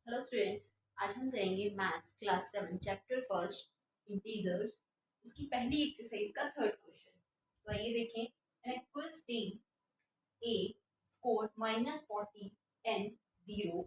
Hello students, आज हम करेंगे maths class 7 chapter first integers उसकी पहली एक्सरसाइज का थर्ड क्वेश्चन। तो आइए देखें। An quiz team A scored -40 10 0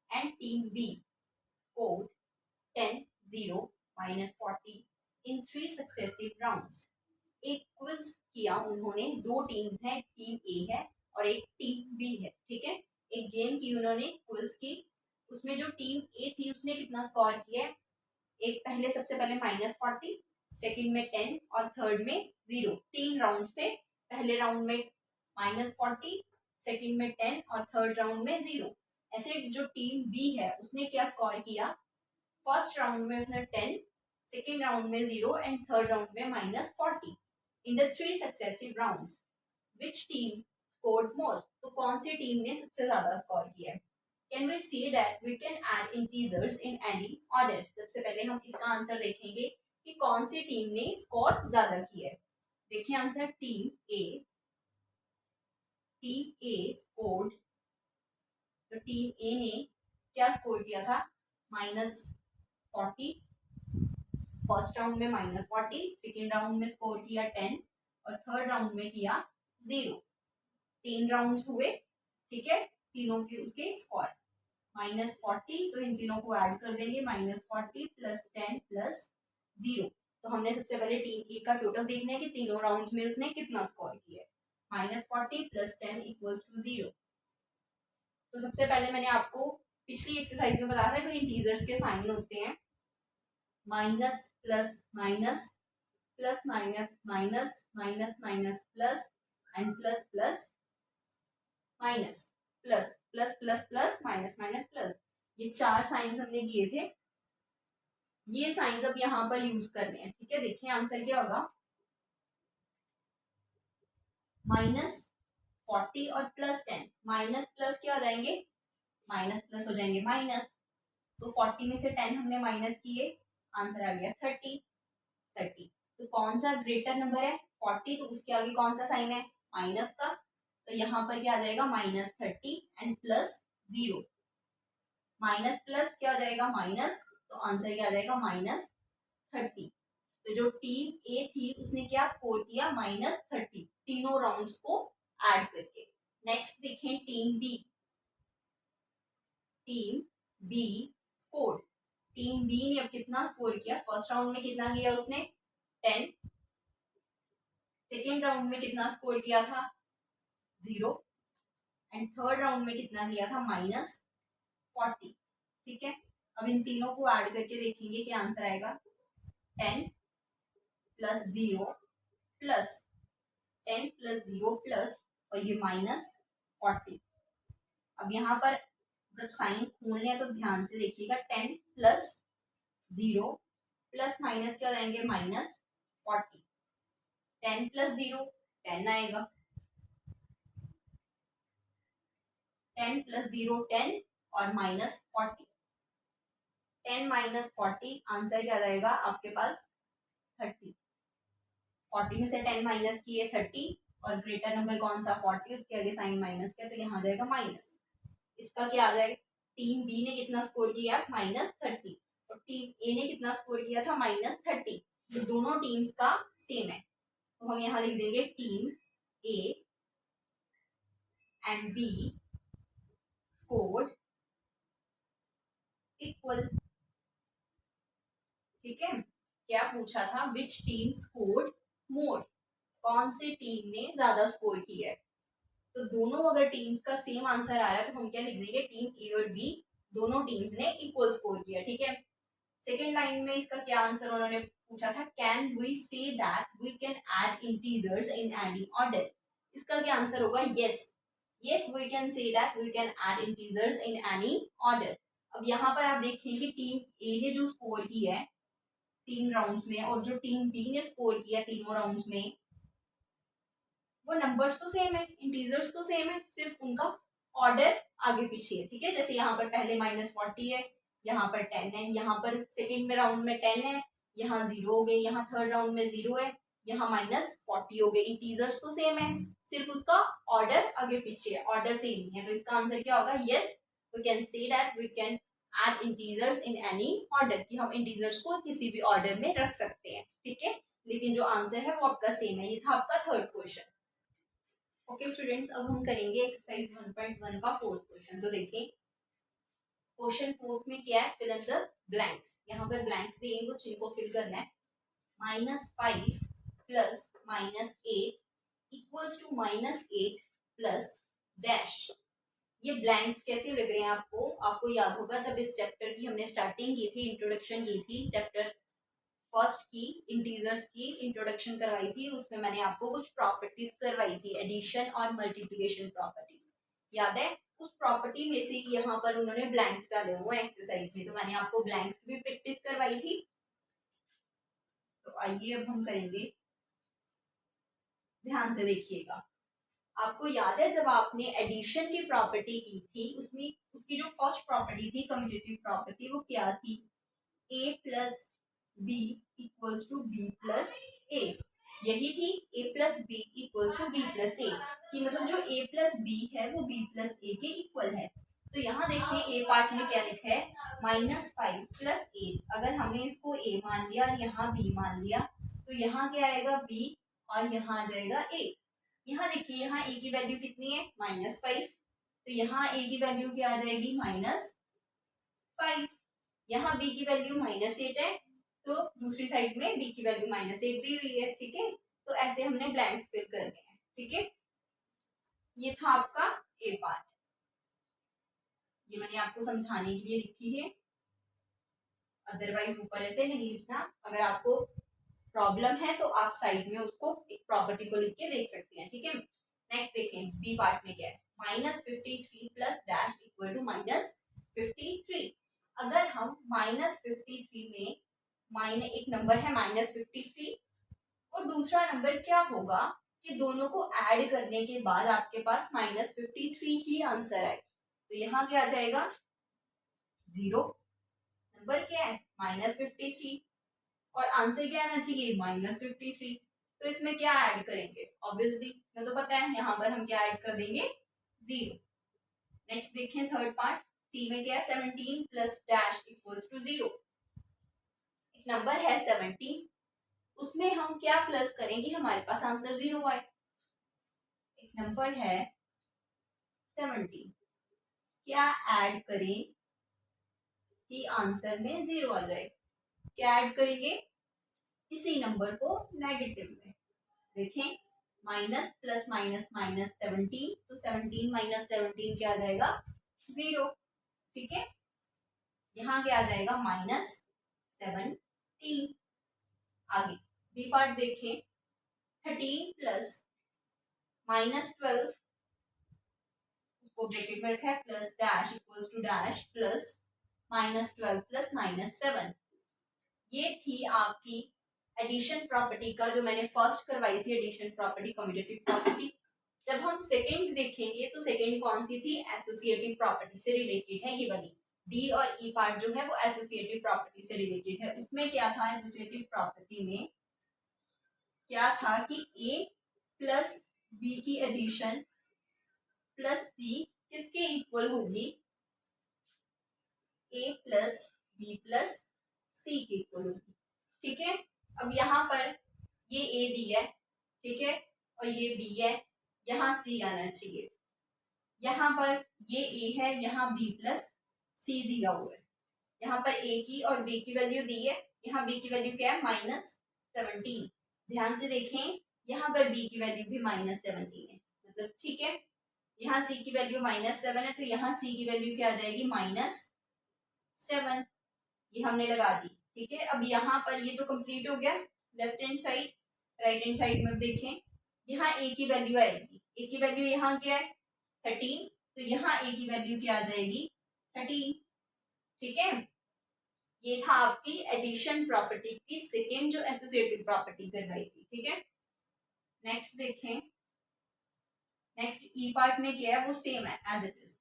and team B scored 10 0 -40 in 3 successive rounds. एक क्विज किया उन्होंने, दो टीम है, टीम ए है और एक टीम बी है। ठीक है, एक गेम की उन्होंने, क्विज की। उसमें जो टीम ए थी उसने कितना स्कोर किया है? एक पहले सबसे पहले -40, सेकंड में 10 और थर्ड में 0। 3 राउंड थे। पहले राउंड में -40, सेकंड में 10 और थर्ड राउंड में 0। ऐसे जो टीम बी है उसने क्या स्कोर किया? फर्स्ट राउंड में उसने 10, सेकेंड राउंड में 0 एंड थर्ड राउंड में -40 in the 3 successive rounds. Which team scored more? तो कौन सी टीम ने सबसे ज्यादा स्कोर किया है? Can we see that we can add integers in any order? सबसे पहले हम इसका आंसर देखेंगे कि कौन सी टीम ने स्कोर ज्यादा किया है। देखिए आंसर, टीम ए स्कोर्ड। तो टीम ए ने क्या स्कोर किया था? -40। फर्स्ट राउंड में -40, सेकेंड राउंड में स्कोर किया 10 और थर्ड राउंड में किया 0। 3 राउंड हुए। ठीक है, तीनों के उसके स्कोर -40, तो इन तीनों को ऐड कर देंगे, -40 + 10 + 0। तो हमने सबसे पहले टीम ए का टोटल देखना है कि तीनों राउंड्स में उसने कितना स्कोर किया है। -40 + 10 = 0। तो सबसे पहले मैंने आपको पिछली एक्सरसाइज में बताया था कि इंटीजर्स के साइन होते हैं minus plus minus plus minus minus minus minus plus and plus plus minus plus plus plus plus minus minus plus. ये 4 साइंस हमने किए थे। ये साइंस अब यहाँ पर यूज करने हैं। ठीक है, देखिए आंसर क्या होगा। -40 और +10, माइनस प्लस क्या हो जाएंगे? माइनस प्लस हो जाएंगे माइनस। तो 40 में से 10 हमने माइनस किए, आंसर आ गया 30। 30 तो कौन सा ग्रेटर नंबर है? 40, तो उसके आगे कौन सा साइन है? माइनस का। तो यहाँ पर क्या आ जाएगा? -30 एंड प्लस 0। माइनस प्लस क्या हो जाएगा? माइनस। तो आंसर क्या आ जाएगा? -30। तो जो टीम ए थी उसने क्या स्कोर किया? -30, तीनों राउंड्स को ऐड करके। नेक्स्ट देखें team B. Team B score. Team B ने अब कितना स्कोर किया? फर्स्ट राउंड में कितना किया उसने? 10। सेकेंड राउंड में कितना स्कोर किया था? 0 एंड थर्ड राउंड में कितना किया था? -40। ठीक है, अब इन तीनों को ऐड करके देखेंगे क्या आंसर आएगा। 10 + 0 प्लस 10 + 0 प्लस और ये -40। अब यहाँ पर जब साइन खोलने हैं तो ध्यान से देखिएगा। 10 + 0 प्लस माइनस क्या हो जाएंगे? -40। 10 + 0 10 आएगा। 10 + 0 10 और -40। 10 - 40 आंसर क्या जाएगा आपके पास? 30। 40 में से 10 माइनस किए 30 और ग्रेटर नंबर कौन सा? 40, उसके आगे साइन माइनस का, तो यहाँ आ जाएगा माइनस। इसका क्या आ जाएगा? टीम बी ने कितना स्कोर किया? -30 और टीम ए ने कितना स्कोर किया था? -30। तो दोनों टीम्स का सेम है, तो हम यहाँ लिख देंगे team A and B scored equal. ठीक है, क्या पूछा था? Which team scored more? कौन सी टीम ने ज्यादा स्कोर किया है? तो दोनों अगर टीम्स का सेम आंसर आ रहा है तो हम क्या लिख देंगे? टीम ए और बी दोनों टीम्स ने इक्वल स्कोर किया। ठीक है, सेकेंड लाइन में इसका क्या आंसर उन्होंने पूछा था? Can we say that we can add integers in any order? इसका क्या आंसर होगा? Yes. Yes, we can say that we can add integers in any order. अब यहाँ पर आप देखें कि टीम ए ने जो स्कोर किया है 3 राउंड्स में और जो टीम बी ने स्कोर किया तीनों राउंड्स में, वो नंबर्स तो सेम है, इंटीजर्स तो सेम है, सिर्फ उनका ऑर्डर आगे पीछे है। ठीक है, जैसे यहाँ पर पहले -40 है, यहाँ पर 10 है, यहाँ पर सेकेंड में राउंड में 10 है, यहाँ 0 हो गए, यहाँ थर्ड राउंड में 0 है, यहाँ -40 हो गए। इंटीजर्स तो सेम है, सिर्फ उसका ऑर्डर आगे पीछे है, ऑर्डर सेम नहीं है। तो इसका आंसर क्या होगा? Yes, we can say that we can add integers in any order, कि हम इंटीजर्स को किसी भी ऑर्डर में रख सकते हैं, ठीक है। लेकिन जो आंसर है वो आपका सेम है। ये था आपका थर्ड क्वेश्चन। ओके स्टूडेंट्स, अब हम करेंगे एक्सरसाइज 1.1 का फोर्थ क्वेश्चन। तो देखिए क्वेश्चन फोर्थ में क्या है, फिल इन द ब्लैंक्स। यहाँ पर ब्लैंक्स दिए, कुछ इनको फिल करना है। -5 plus -8 equals to -8 plus dash. ये ब्लैंक्स कैसे लग रहे हैं आपको? आपको याद होगा जब इस चैप्टर की हमने स्टार्टिंग की थी, इंट्रोडक्शन की थी, चैप्टर फर्स्ट की इंटीजर्स की इंट्रोडक्शन करवाई थी, उसमें मैंने आपको कुछ प्रॉपर्टीज करवाई थी, एडिशन और मल्टीप्लिकेशन प्रॉपर्टी, याद है? उस प्रॉपर्टी में से यहाँ पर उन्होंने ब्लैंक्स डाले हुए हैं एक्सरसाइज में, तो मैंने आपको ब्लैंक्स की भी प्रैक्टिस करवाई थी। तो आइए अब हम करेंगे, ध्यान से देखिएगा। आपको याद है जब आपने एडिशन की प्रॉपर्टी की थी, उसमें उसकी जो फर्स्ट प्रॉपर्टी थी कम्यूटेटिव प्रॉपर्टी, वो क्या थी? a plus B equals to B plus A. यही थी, a plus B equals to B plus A, कि मतलब जो a प्लस बी है वो b प्लस ए के इक्वल है। तो यहाँ देखिए a पार्ट में क्या लिखा है, -5 प्लस 8। अगर हमने इसको a मान लिया और यहाँ b मान लिया, तो यहाँ क्या आएगा b और यहाँ आ जाएगा a। यहाँ देखिए, यहाँ a की वैल्यू कितनी है, -5, तो यहाँ a की वैल्यू क्या आ जाएगी, -5। यहाँ b की वैल्यू -8 है, तो दूसरी साइड में b की वैल्यू -8 दी हुई है, ठीक है। तो ऐसे हमने ब्लैंक्स फिल करने हैं, ठीक है। ये था आपका ए पार्ट, ये मैंने आपको समझाने के लिए लिखी है, अदरवाइज ऊपर ऐसे नहीं लिखना। अगर आपको प्रॉब्लम है तो आप साइड में उसको एक प्रॉपर्टी को लिख के देख सकते हैं, ठीक है। नेक्स्ट देखें, बी पार्ट में क्या है, -53 प्लस डैश इक्वल टू -53। अगर हम -53 में एक नंबर है -53 और दूसरा नंबर क्या होगा कि दोनों को ऐड करने के बाद आपके पास -53 ही आंसर आए, तो यहाँ क्या आ जाएगा, 0। नंबर क्या है, -53, और आंसर क्या आना चाहिए, -53। तो इसमें क्या ऐड करेंगे, ऑब्वियसली मैं तो पता है, यहाँ पर हम क्या ऐड कर देंगे, 0। नेक्स्ट देखें थर्ड पार्ट, सी में क्या है, 17 प्लस डैश इक्वल्स टू 0। एक नंबर है 17, उसमें हम क्या प्लस करेंगे, हमारे पास आंसर 0 आए। एक नंबर है 17, क्या ऐड करें कि आंसर में 0 आ जाए, क्या ऐड करेंगे, इसी नंबर को नेगेटिव में। देखें, माइनस प्लस माइनस माइनस 17, तो 17 माइनस 17 क्या आ जाएगा, 0, ठीक है। यहाँ क्या आ जाएगा, -17। आगे बी पार्ट देखें, 13 प्लस -12, उसको ब्रैकेट में रखा है, plus dash equals to dash plus -12 plus -7। ये थी आपकी एडिशन प्रॉपर्टी का, जो मैंने फर्स्ट करवाई थी, एडिशन प्रॉपर्टी, कम्यूटेटिव प्रॉपर्टी। जब हम सेकंड देखेंगे तो सेकंड कौन सी थी, एसोसिएटिव प्रॉपर्टी से रिलेटेड है, ये वाली डी और ई पार्ट जो है वो एसोसिएटिव प्रॉपर्टी से रिलेटेड है। उसमें क्या था, एसोसिएटिव प्रॉपर्टी में क्या था कि ए प्लस बी की एडिशन प्लस सी किसके इक्वल होगी, ए प्लस बी प्लस सी के इक्वल होगी, ठीक है। अब यहाँ पर ये ए दी है, ठीक है, और ये बी है, यहाँ सी आना चाहिए। यहाँ पर ये ए है, यहाँ बी प्लस सी दिया हुआ है। यहाँ पर ए की और बी की वैल्यू दी है, यहाँ बी की वैल्यू क्या है, -17। ध्यान से देखें, यहाँ पर बी की वैल्यू भी -17 है, मतलब ठीक है। यहाँ सी की वैल्यू -7 है, तो यहाँ सी की वैल्यू क्या आ जाएगी, -7। ये हमने लगा दी, ठीक है। अब यहाँ पर ये तो कंप्लीट हो गया, left hand side. Right hand side में देखें, यहाँ ए की वैल्यू आएगी, ए की वैल्यू यहाँ क्या है, 13, तो यहाँ ए की वैल्यू क्या आ जाएगी, 13, ठीक है। ये था आपकी एडिशन प्रॉपर्टी की सेकेंड जो एसोसिएटिव प्रॉपर्टी करवाई थी, ठीक है। नेक्स्ट देखें, नेक्स्ट ई पार्ट में क्या है, वो सेम है एज इट इज,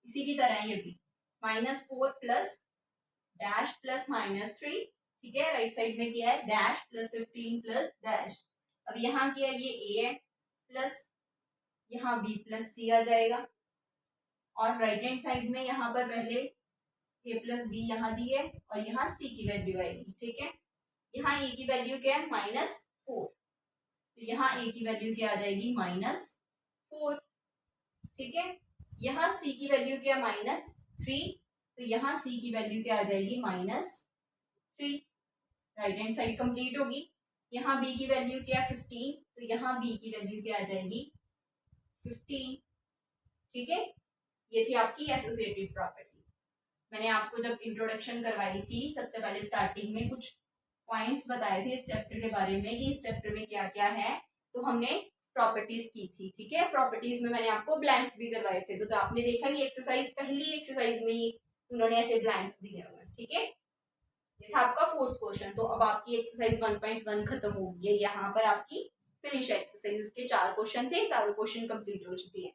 इसी की तरह ये भी -4 प्लस डैश प्लस -3, ठीक है। राइट साइड में क्या है, डैश प्लस 15 प्लस डैश। अब यहाँ क्या है, ये ए है, प्लस यहाँ बी प्लस सी आ जाएगा, और राइट हैंड साइड में यहाँ पर पहले ए प्लस बी यहाँ दी है और यहाँ सी की वैल्यू आएगी, ठीक है। यहाँ ए की वैल्यू क्या है, -4, तो यहाँ ए की वैल्यू क्या आ जाएगी, -4, ठीक है। यहाँ सी की वैल्यू क्या है, -3, तो यहाँ सी की वैल्यू क्या आ जाएगी, -3। राइट हैंड साइड कंप्लीट होगी। यहाँ बी की वैल्यू क्या है, 15, तो यहाँ बी की वैल्यू क्या आ जाएगी, 15, ठीक है। ये थी आपकी एसोसिएटिव प्रॉपर्टी। मैंने आपको जब इंट्रोडक्शन करवाई थी सबसे पहले स्टार्टिंग में कुछ पॉइंट्स बताए थे इस चैप्टर के बारे में कि इस चैप्टर में क्या क्या है, तो हमने प्रॉपर्टीज की थी, ठीक है। प्रॉपर्टीज में मैंने आपको ब्लैंक्स भी करवाए थे, तो आपने देखा कि एक्सरसाइज पहली एक्सरसाइज में ही उन्होंने ऐसे ब्लैंक्स दिए हुए, ठीक है। ये था आपका 4th क्वेश्चन। तो अब आपकी एक्सरसाइज 1.1 खत्म हो गई है, यहाँ पर आपकी फिनिश एक्सरसाइज के 4 क्वेश्चन थे, चारों क्वेश्चन कंप्लीट हो चुके हैं।